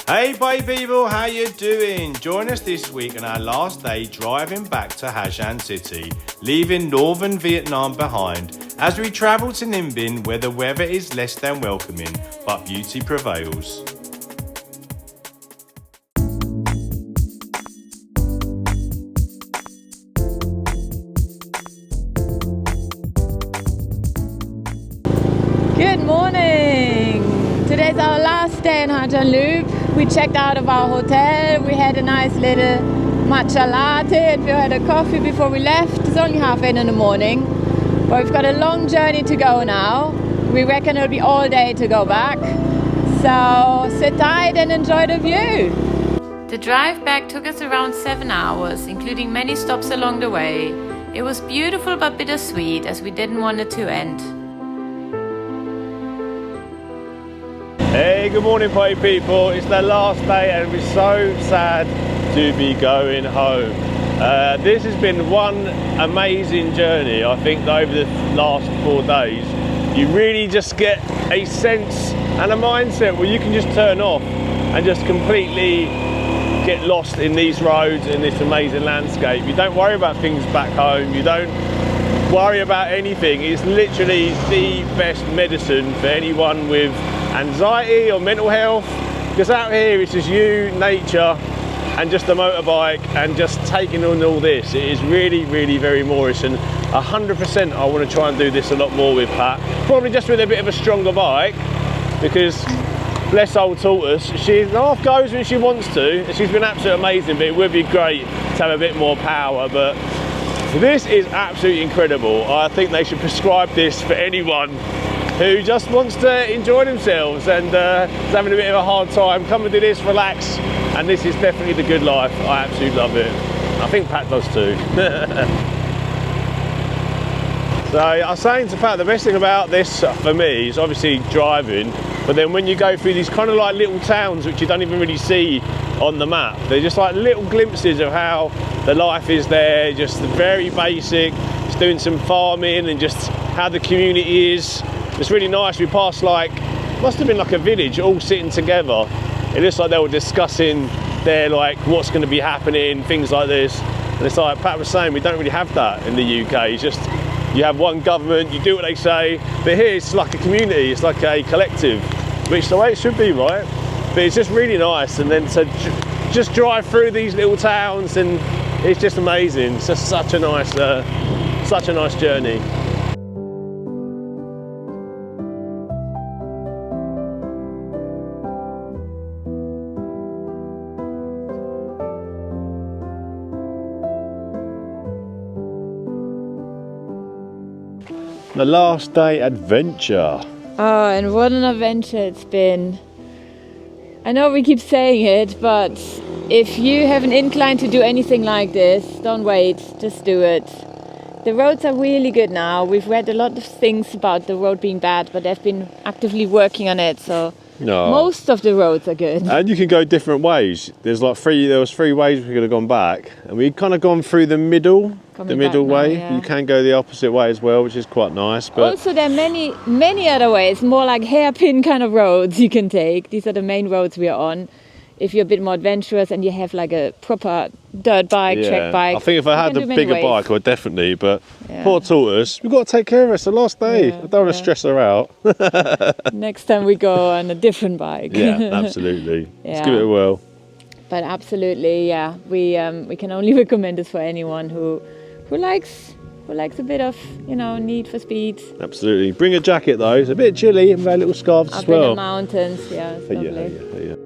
Hey bye people, how you doing? Join us this week on our last day driving back to Ha Giang City, leaving northern Vietnam behind as we travel to Ninh Binh where the weather is less than welcoming, but beauty prevails. Good morning! Today's our last day in Ha Giang Loop. We checked out of our hotel, we had a nice little matcha latte and we had a coffee before we left. It's only 8:30 in the morning, but we've got a long journey to go now. We reckon it'll be all day to go back. So sit tight and enjoy the view. The drive back took us around 7 hours, including many stops along the way. It was beautiful but bittersweet as we didn't want it to end. Hey, good morning party people. It's the last day and we're so sad to be going home. This has been one amazing journey. I think over the last 4 days, you really just get a sense and a mindset where you can just turn off and just completely get lost in these roads in this amazing landscape. You don't worry about things back home. You don't worry about anything. It's literally the best medicine for anyone with anxiety or mental health, because out here it's just you, nature and just a motorbike and just taking on all this. It is really very Moorish, and 100% I want to try and do this a lot more with Pat, probably just with a bit of a stronger bike, because bless old Tortoise, she half goes when she wants to. She's been absolutely amazing, but it would be great to have a bit more power. But this is absolutely incredible. I think they should prescribe this for anyone who just wants to enjoy themselves and is having a bit of a hard time. Come and do this, relax, and this is definitely the good life. I absolutely love it. I think Pat does too. So I was saying to Pat, the best thing about this for me is obviously driving, but then when you go through these kind of like little towns which you don't even really see on the map, they're just like little glimpses of how the life is there, just very basic, just doing some farming and just how the community is. It's really nice. We passed like, must have been like a village all sitting together. It looks like they were discussing their like what's going to be happening, things like this. And it's like Pat was saying, we don't really have that in the UK. It's just, you have one government, you do what they say. But here it's like a community, it's like a collective, which is the way it should be, right? But it's just really nice. And then to just drive through these little towns, and it's just amazing. It's just such a nice journey. The last day adventure. Oh, and what an adventure it's been. I know we keep saying it, but if you have an incline to do anything like this, don't wait, just do it. The roads are really good now. We've read a lot of things about the road being bad, but they've been actively working on it, so most of the roads are good. And you can go different ways. There was 3 ways we could have gone back, and we've kind of gone through the middle way. Yeah. You can go the opposite way as well, which is quite nice. But also there are many other ways, more like hairpin kind of roads you can take. These are the main roads we are on. If you're a bit more adventurous and you have like a proper dirt bike, track bike. I think if I had a bigger bike, I would definitely, but poor Tortoise, we've got to take care of her. It's the last day. I don't want to stress her out. Next time we go on a different bike. Yeah, absolutely. Let's give it a whirl. But absolutely, yeah, we can only recommend this for anyone who likes a bit of, need for speed. Absolutely. Bring a jacket though. It's a bit chilly, and wear little scarves as well. Up in the mountains, yeah, it's lovely. Yeah.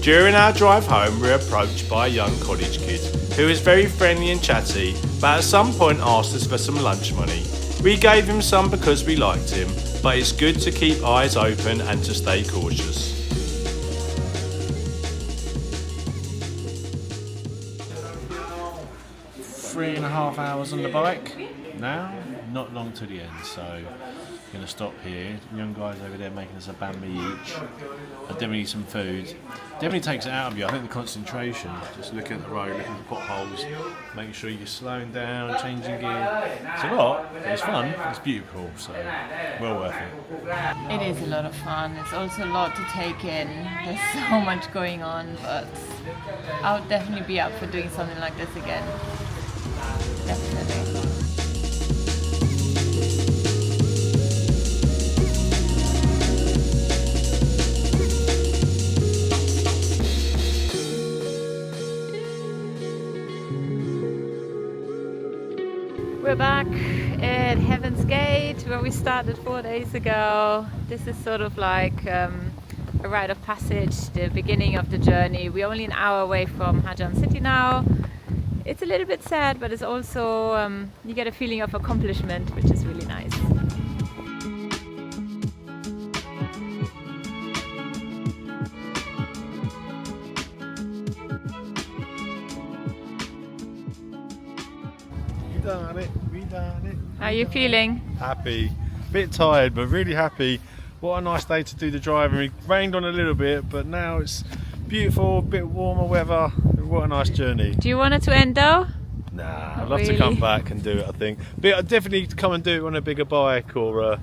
During our drive home, we were approached by a young college kid who was very friendly and chatty, but at some point asked us for some lunch money. We gave him some because we liked him, but it's good to keep eyes open and to stay cautious. 3.5 hours on the bike now, not long to the end, so going to stop here. The young guys over there making us a bambi each. I definitely need some food. Definitely takes it out of you. I think the concentration, just looking at the road, looking at the potholes, making sure you're slowing down, changing gear. It's a lot, but it's fun, it's beautiful, so well worth it. It is a lot of fun. It's also a lot to take in. There's so much going on, but I would definitely be up for doing something like this again. Definitely. We're back at Heaven's Gate where we started 4 days ago. This is sort of like a rite of passage, the beginning of the journey. We're only an hour away from Ha Giang city now. It's a little bit sad, but it's also, you get a feeling of accomplishment, which is really nice. We done it. How are you feeling? Happy. Bit tired, but really happy. What a nice day to do the driving. It rained on a little bit, but now it's beautiful, bit warmer weather. What a nice journey. Do you want it to end though? Nah, I'd love to come back and do it, I think. But I'd definitely come and do it on a bigger bike, or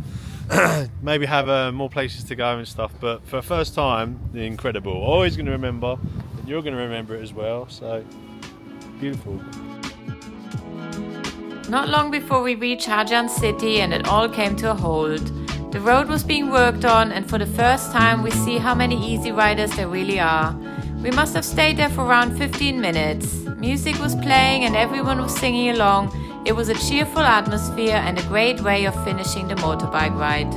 maybe have more places to go and stuff. But for the first time, incredible. Always going to remember, and you're going to remember it as well. So, beautiful. Not long before we reached Ha Giang city and it all came to a halt. The road was being worked on, and for the first time we see how many easy riders there really are. We must have stayed there for around 15 minutes. Music was playing and everyone was singing along. It was a cheerful atmosphere and a great way of finishing the motorbike ride.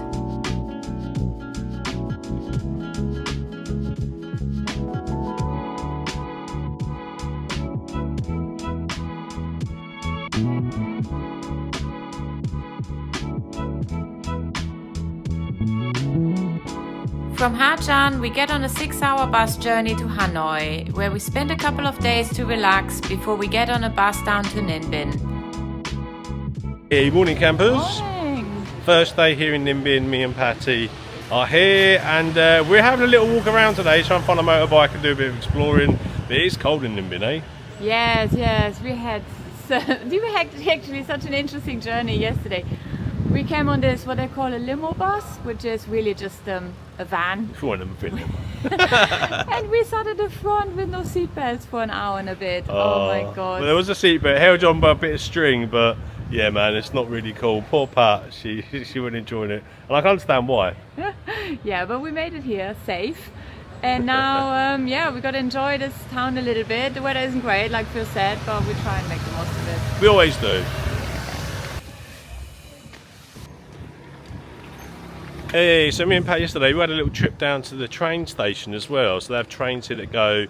From Ha Giang, we get on a 6-hour bus journey to Hanoi, where we spend a couple of days to relax before we get on a bus down to Ninh Binh. Hey, morning campers. Morning. First day here in Ninh Binh, me and Patty are here, and we're having a little walk around today, trying to find a motorbike and do a bit of exploring. But it is cold in Ninh Binh, eh? Yes, we had actually such an interesting journey yesterday. We came on this, what they call a limo bus, which is really just a van. And we sat at the front with no seatbelts for an hour and a bit. Oh my god. Well, there was a seatbelt held on by a bit of string, but yeah, man, it's not really cool. Poor Pat, she wasn't enjoying it, and I can understand why. Yeah, but we made it here safe, and now we got to enjoy this town a little bit. The weather isn't great, like Phil said, but we try and make the most of it. We always do. Hey, so me and Pat yesterday, we had a little trip down to the train station as well. So they have trains here that go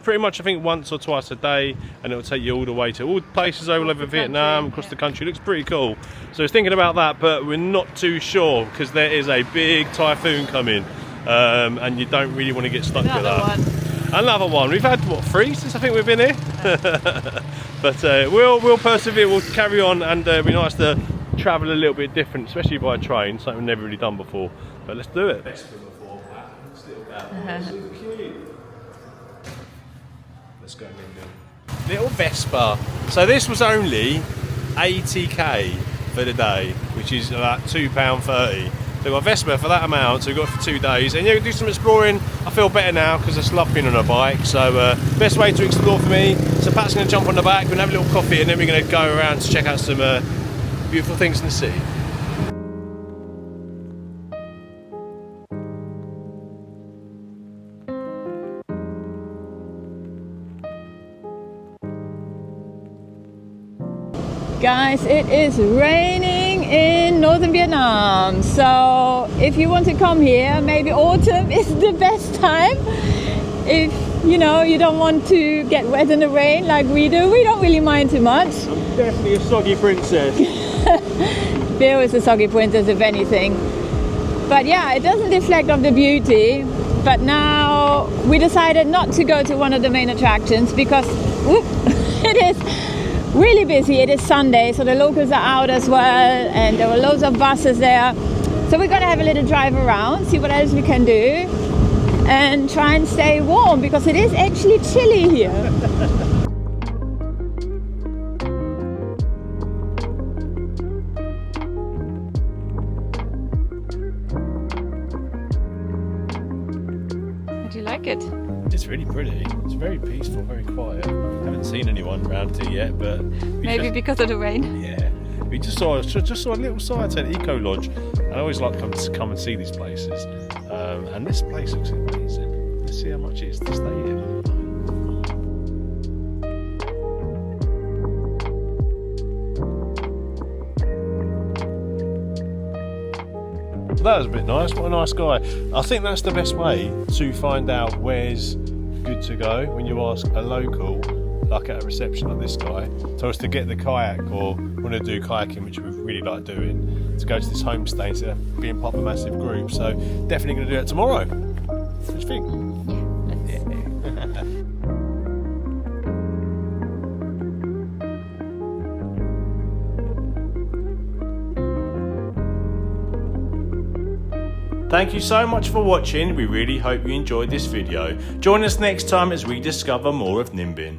pretty much, I think, once or twice a day, and it'll take you all the way to all places all over Vietnam, across the country. It looks pretty cool. So I was thinking about that, but we're not too sure because there is a big typhoon coming, and you don't really want to get stuck with that. Another one. We've had, what, 3 since I think we've been here? But we'll persevere, we'll carry on, and it'll be nice to travel a little bit different, especially by train, something we've never really done before. But let's do it. Let's go. Little Vespa. So this was only 80k for the day, which is about £2.30. So we've got Vespa for that amount, so we've got it for 2 days. And yeah, we do some exploring. I feel better now because I love being on a bike. So best way to explore for me. So Pat's going to jump on the back, we're going to have a little coffee, and then we're going to go around to check out some beautiful things in the city. Guys, it is raining in northern Vietnam, so if you want to come here, maybe autumn is the best time. If you don't want to get wet in the rain like we do, we don't really mind too much. I'm definitely a soggy princess. Bill is a soggy princess, if anything. But yeah, it doesn't deflect off the beauty. But now we decided not to go to one of the main attractions because it is really busy. It is Sunday, so the locals are out as well, and there were loads of buses there. So we're gonna have a little drive around, see what else we can do, and try and stay warm because it is actually chilly here. Do you like it? It's really pretty. It's very peaceful, very quiet. Haven't seen anyone around here yet, but maybe because of the rain. Yeah, we just saw a little sign saying Eco Lodge, and I always like to come and see these places. And this place looks amazing. Let's see how much it is to stay here. That was a bit nice. What a nice guy. I think that's the best way to find out where's good to go when you ask a local, like at a reception like this guy, told us to get the kayak or want to do kayaking, which we really like doing, to go to this homestay instead of being part of a massive group. So definitely going to do that tomorrow. What do you think? Yeah. Thank you so much for watching. We really hope you enjoyed this video. Join us next time as we discover more of Ninh Binh.